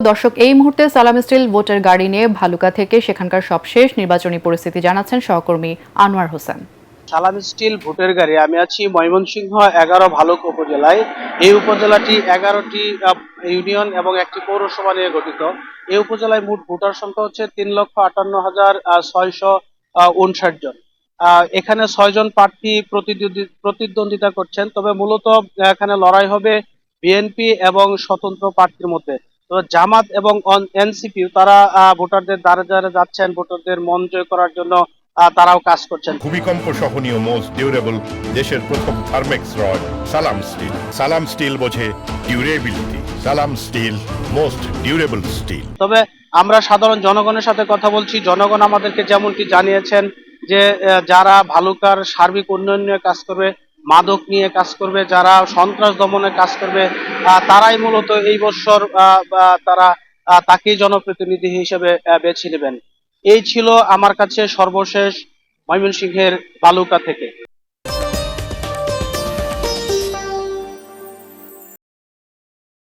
দর্শক, এই মুহূর্তে সালাম স্টিল ভোটার গাড়ি নিয়ে ভালুকা থেকে সেখানকার সবশেষ নির্বাচনী পরিস্থিতি জানাচ্ছেন সহকর্মী আনোয়ার হোসেন। সালাম স্টিল ভোটের গাড়ি। আমি আছি ময়মনসিংহ 11 ভালুকা উপজেলায়। এই উপজেলাটি 11টি ইউনিয়ন এবং একটি পৌরসভা নিয়ে গঠিত। এই উপজেলায় মোট ভোটার সংখ্যা হচ্ছে 3,58,659 জন। এখানে 6 জন প্রার্থী প্রতিদ্বন্দ্বিতা করছেন, তবে মূলত এখানে লড়াই হবে বিএনপি এবং স্বতন্ত্র প্রার্থীর মধ্যে। তো জামাত এবং এনসিপি তারা ভোটারদের দ্বারে দ্বারে যাচ্ছেন, ভোটারদের মন জয় করার জন্য তারাও কাজ করছেন। ভূমিকম্প সহনীয় মোস্ট ডিউরেবল দেশের প্রথম থার্মেক্স রড সালাম স্টিল। সালাম স্টিল বোঝে ডিউরেবিলিটি। সালাম স্টিল মোস্ট ডিউরেবল স্টিল। তবে আমরা সাধারণ জনগণের সাথে কথা বলছি। জনগণ আমাদেরকে যেমনটি জানিয়েছেন যে যারা ভালুকার সার্বিক উন্নয়ন নিয়ে কাজ করবে, মাদক নিয়ে কাজ করবে, যারা সন্ত্রাস দমনে কাজ করবে, তারাই মূলত এই বছর তারা তাকেই জনপ্রতিনিধি হিসেবে বেছে নেবেন। এই ছিল আমার কাছে সর্বশেষ ময়মনসিংহের ভালুকা থেকে।